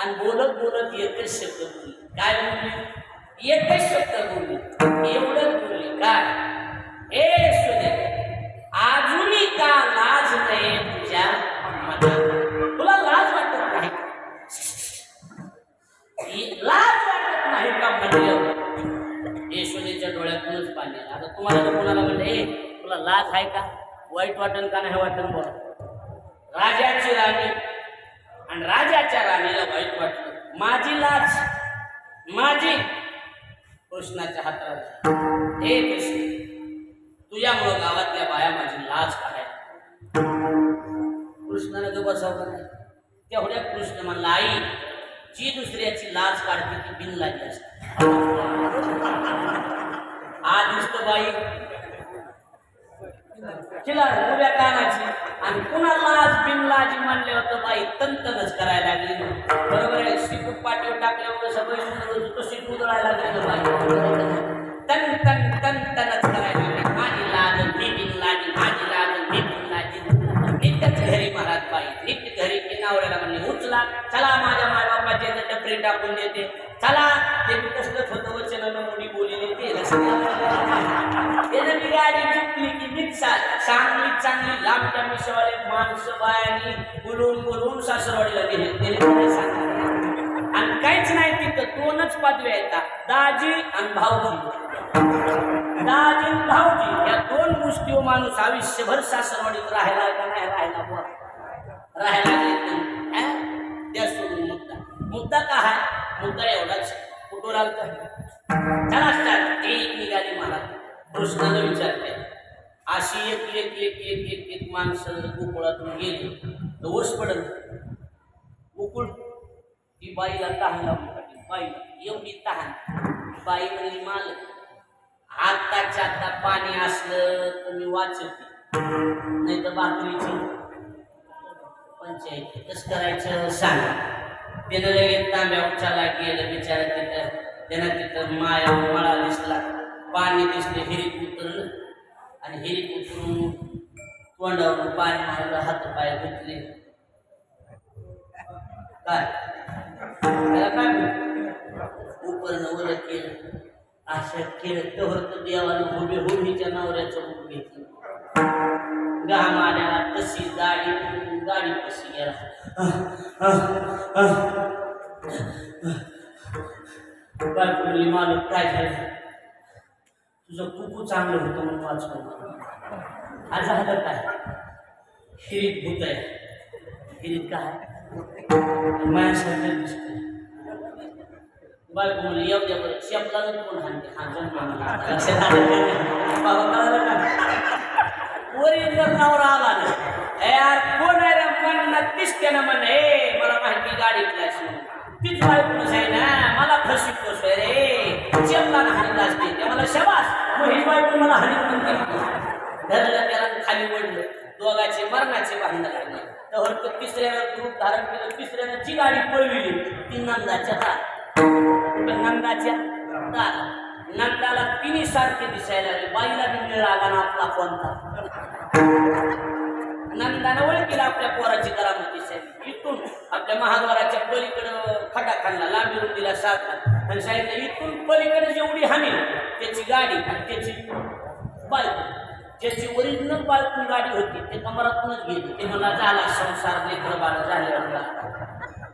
आणि बोलत बोलत एकच शब्द बोलली. काय बोलली? एकच शब्द बोलली. एवढंच बोलली. काय? ए यशोदे अजूनही का लाज नाही तुझ्या मनात? तुला लाज वाटत नाही? लाज वाटत नाही का म्हटलं? यशोदेच्या डोळ्यातूनच पाणी. आता तुम्हाला तर कोणाला म्हणलं ए तुला लाज आहे का? वाईट वाटन का नाही वाटन? बोला. राजाची राणी आणि राजाच्या राणीला वाईट वाटलं. माझी लाज माझी कृष्णाच्या हातात. हे कृष्ण तुझ्यामुळं गावातल्या बाया माझी लाज काढायला. कृष्णाने तो बसवला नाही. तेवढ्या कृष्ण म्हणला आई जी दुसऱ्याची लाज काढते ती बिनलाजी असते. आज नुसतं बाई तिला उभ्या कानाची आणि पुन्हा लाज बिनलाजी म्हणले होतं बाई तनतनच करायला लागली. बरोबर आहे. शिकूट पाठीवर टाकल्यावर सगळं तो शिक उधळायला लागली. तन तन तन तनच करायला लागली. माझी लाज मी बिनलाजी माझी लाज मी बिनलाजी. नित्यच घरी महाराज बाई नित्य घरी किनावऱ्याला म्हणले उचला चला माझ्या मायबापाचे टपरी टाकून देते. चला ते मी कसलंच होतं वचन मोडी बोलले ते त्यानं गाडी चुकली की मिक्सा चांगली चांगली लांबच्या मिशवाले माणसं बायांनी बोलून बोलून सासरवाडीला गेले. आणि काहीच नाही तिथं दोनच पदव्या येतात दाजी आणि भाऊजी. दाजी आणि भाऊजी या दोन गोष्टीवर माणूस आयुष्यभर सासरवाडीत राहायला का नाही राहायला बुवा राहायला त्या सोडून मुद्दा का आहे? मुद्दा एवढाच कुठं राहतं चला असतात एक निघाली मला कृष्णाला विचारते. अशी एक एक एक एक एक एक माणसं गोकुळातून गेली तर ओस पडल गोकुळ. ती बाईला तहान लावून बाईला एवढी तहान. बाई म्हणली मालक आत्ताच्या आत्ता पाणी असलं तर मी वाचवते नाही तर भाकरीची पंचायत कसं करायचं सांगा. त्यानं लगेच तांब्या उचाला गेलं बिचारा तिथं त्यांना तिथं माया मळा दिसला, पाणी दिसले, हिरीत उतरलं आणि हिरीत उतरून तोंडावरून पाणी मारलं, हात पाय धुतले. काय त्याला काय उपरनं वर केलं, असं केलं तेव्हा तर देवानं हुबेहुबीच्या नवऱ्याचं रूप घेतलं. घाम आल्याला कशी गाडी कशी गेला. बायकोली मालक काय झालं, तुझं कुकू चांगलं होतं म्हणून वाचवलं. आज झालं काय, हिरीत भूत आहे. हिरीत काय माझ्यासारखं दिसतंय. बायको म्हणली येऊ द्या बरं, शेपलानं कोण हाणते, हा जन्म लक्षात आलं बाबा, कळालं का? ओरिजिनल नवरा आला ना यार, कोण आहे रे म्हणणं तिसऱ्यानं म्हणे मला माहिती गाडीतला तीच बायकोनच आहे ना, मला फशी पोसोय रे, शेपलानं हाणला असते ते मला शबास, मग ही बायको मला हाणीत म्हणते. धरलं त्याला खाली ओढलं, दोघाचे मरणाचे भांडण लागले. तर तिसऱ्यानं ग्रुप धारण केलं, तिसऱ्यानं जी गाडी पळविली ती नंदाच्या दार. नंदाला तिन्ही सारखे दिसायला लागले, बाईला निळ आला ना आपला कोणता. नंदानं ओळखीला आपल्या पोराची करामती दिसायली. इथून आपल्या महाद्वाराच्या पलीकडं खटा खाल्ला, लांबीरून दिला सारखा आणि सांगितलं इथून पलीकडे जेवढी हानी त्याची गाडी आणि त्याची बायको, ज्याची ओरिजिनल बायको गाडी होती ते कमरातूनच गेली. ते मला झाला संसार, लेकर बाळ झाले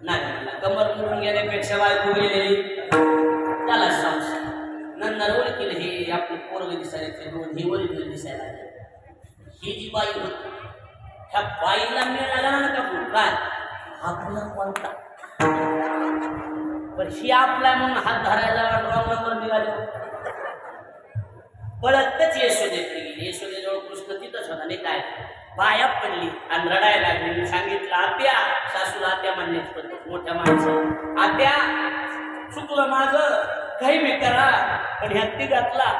नाही म्हणला, कमर करून गेल्यापेक्षा बायको गेलेली त्याला संसार. नंतर ओळखील हे आपले पोरग दिसायचे दोन, ही ओरिजिनल दिसायला लागले. ही जी बाई होती ह्या बाईला मिळाला ना का काय आपला कोणता, पण ही आपला म्हणून हात धरायला रॉंग नंबर निघाले. पळतच यशोदेकडे गेली. यशोदेजवळ कृष्ण तिथंच होता नाही काय, पाया पडली आणि रडायला लागली. सांगितलं आत्या, सासूला आत्या मान्यच पडत मोठ्या माणसं, आत्या चुकलं माझं, काही मी करा पण ह्या तिघातला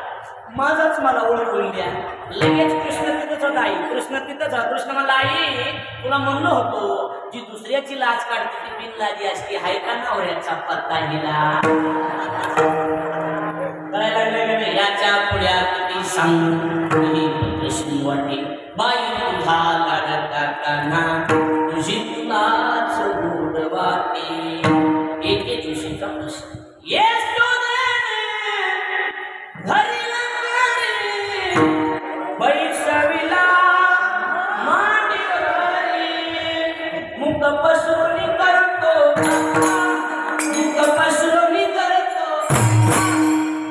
माझाच मला ओळखून द्या. लगेच कृष्ण तिथंच होता, आई कृष्ण तिथंच होता. कृष्ण म्हणला आई तुला म्हणलो होतो जी दुसऱ्याची लाज काढते ती बिनलाजी असते, हाय का नवऱ्याचा पत्ता हिला. करायला लागले याच्या पुढ्या किती सांगली कृष्ण वाटे, बाई तुझा लाडका कान्हा तुझी तुलाच गोड वाटे. एके दिवशीचा प्रश्न बैसविला मांडीवरी, मुख पसरून करतो, मुख पसरून करतो,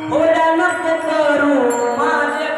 थोड्या नको करू माझे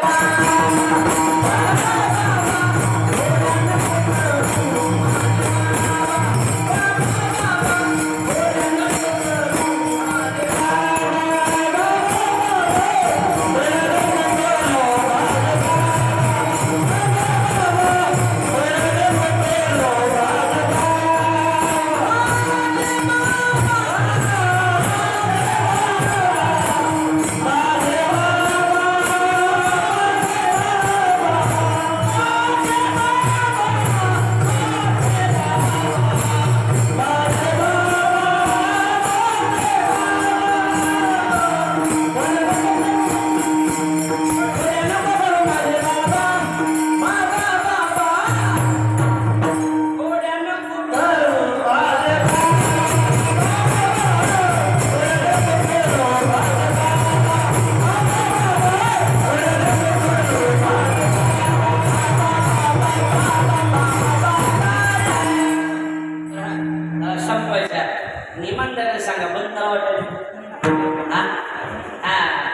निमंत्रण सांगा बंद करा वाटत.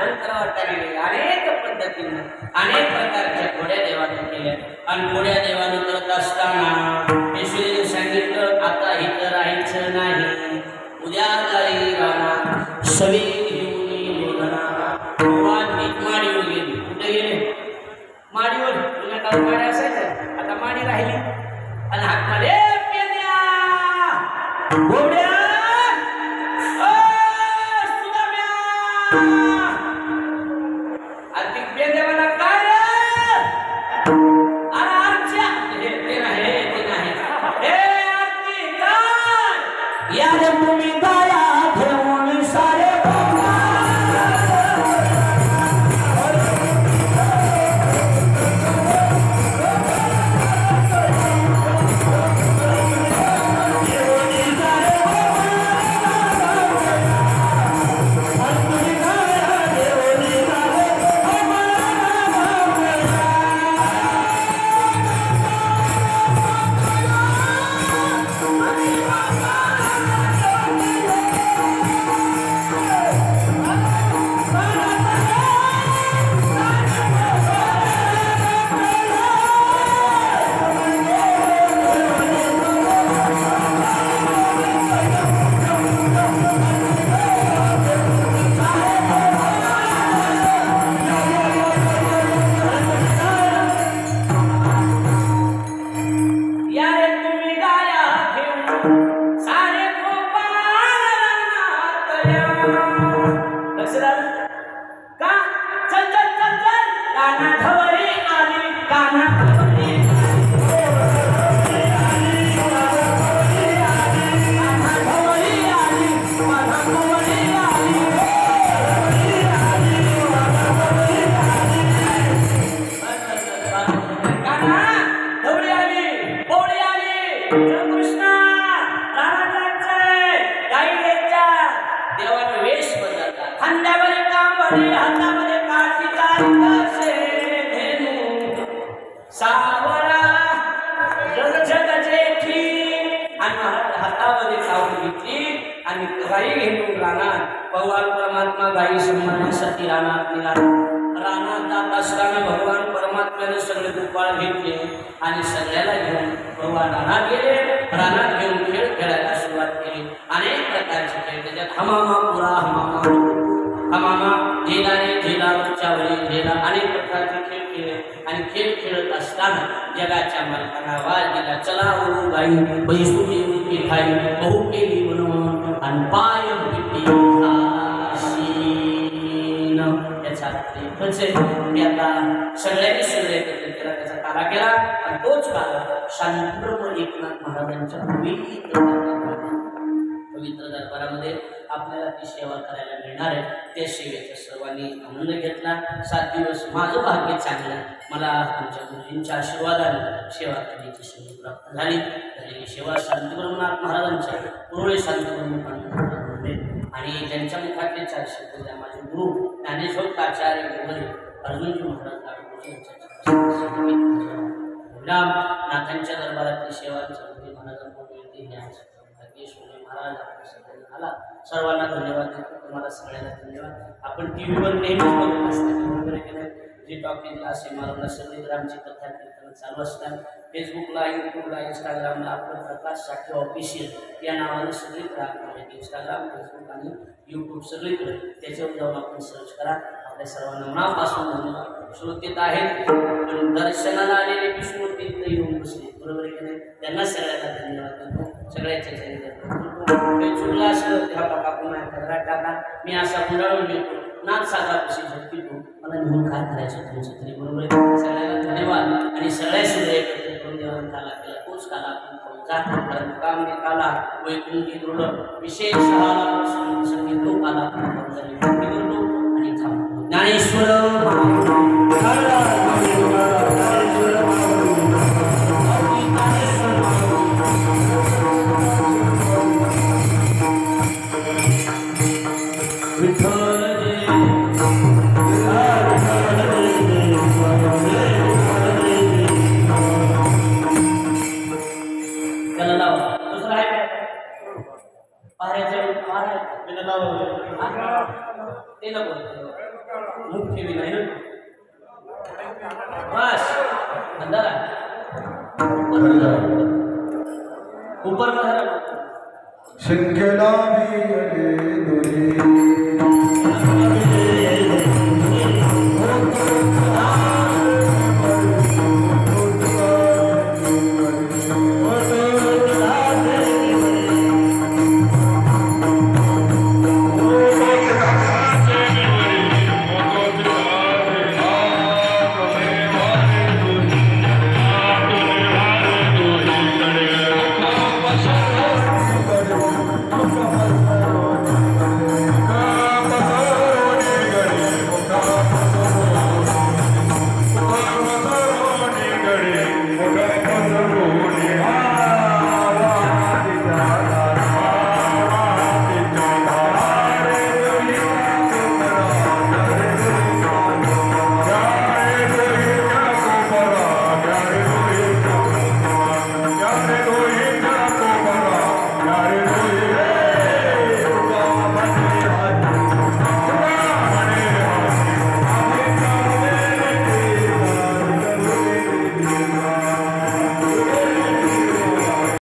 बंद करा वाटत. अनेक पद्धतीने अनेक प्रकारच्या घोड्या देवानं केल्या आणि घोड्या देवानं करत असताना येशूने सांगितलं आता इथं राहायचं नाही, उद्या गाडी राहणार सवी घेऊन माडीवर गेली. कुठे गेले? माडीवर. तुला काल माडी असायचं, आता माडी राहिली आणि हात मारे घोड्या देवाला काय आरामच्या ते नाही यार तुम्ही गाया घेऊन सारे सावरा जग जग जेठी आणि महाराज हातामध्ये सावली घेतली आणि गाई घेऊन रानात भगवान परमात्मा गाई सन्मानासाठी रानात निघाला. रानात जात असताना भगवान परमात्म्याने सगळे गोपाळ घेतले आणि सगळ्याला घेऊन भगवान रानात गेले. रानात घेऊन खेळ खेळायला सुरुवात केली. अनेक प्रकारचे खेळ त्याच्यात हमामा पुरा हमामा झेला रे झेला वरच्यावरी झेला अनेक प्रकारचे खेळ खेळले आणि खेळ खेळत असताना जगाच्या मालकाला आवाज दिला, चला ओ गाई बैसू देऊ खाई बहु केली बनवून आणि पाय पिटी याचा एकच आहे मी आता सगळ्यांनी सगळे एकत्रित केला, त्याचा काला केला आणि तोच काला शांतप्रभू एकनाथ महाराजांच्या पवित्र दरबारामध्ये आपल्याला ती सेवा करायला मिळणार आहे. त्या सेवेचा सर्वांनी आनंद घेतला. 7 दिवस माझं भाग्य चांगलं, मला आमच्या गुरुजींच्या आशीर्वादाने सेवा करण्याची संधी प्राप्त झाली. झालेली सेवा शांतीब्रह्मनाथ महाराजांच्या पुरोळे शांतीब्रह्म आणि त्यांच्या मुखातले 4 शब्द माझे गुरु ज्ञानेश्वर आचार्य गुरुवरे अर्जुनजी महाराज नाथांच्या दरबारातली सेवा छत्रपती महाराजांना महाराज आला. सर्वांना धन्यवाद देतो. तुम्हाला सगळ्यांना धन्यवाद. आपण टीव्हीवर नेहमीच बघत असतात वगैरे केलं जी टॉकिंगला सिनेमाला सगळी ग्रामची कथा कीर्तन चालू असतात. फेसबुकला, यूट्यूबला, इंस्टाग्रामला आपलं प्रकाश साठे ऑफिशियल या नावाने सगळीकडे आपण इंस्टाग्राम, फेसबुक आणि यूट्यूब सगळीकडे त्याच्यावर जाऊन आपण सर्च करा. आपल्या सर्वांना मनापासून धन्यवाद. श्रोतेत आहेत पण दर्शनाला आलेले विष्णूतीर्थ येऊन बसले बरोबर की नाही, त्यांना सगळ्यांना धन्यवाद देतो. सगळ्याच्या चुकला असलं तेव्हा बाबा पुन्हा पदरात टाका. मी असा गुंडाळून घेतो नाथ सागापाशी झटकीतो मला निघून काय करायचं तुमचं तरी बरोबर. सगळ्यांना धन्यवाद आणि सगळ्या सुद्धा एकत्र करून देवाने काला केला तोच काला आपण खाऊचा कारण काम काला वैकुंठी दृढ विशेष संगीत तो काला आपण करतो आणि थांबतो. ज्ञानेश्वर मुख्य विनय बस अंदर ऊपर शिंकेला भी अले दुरी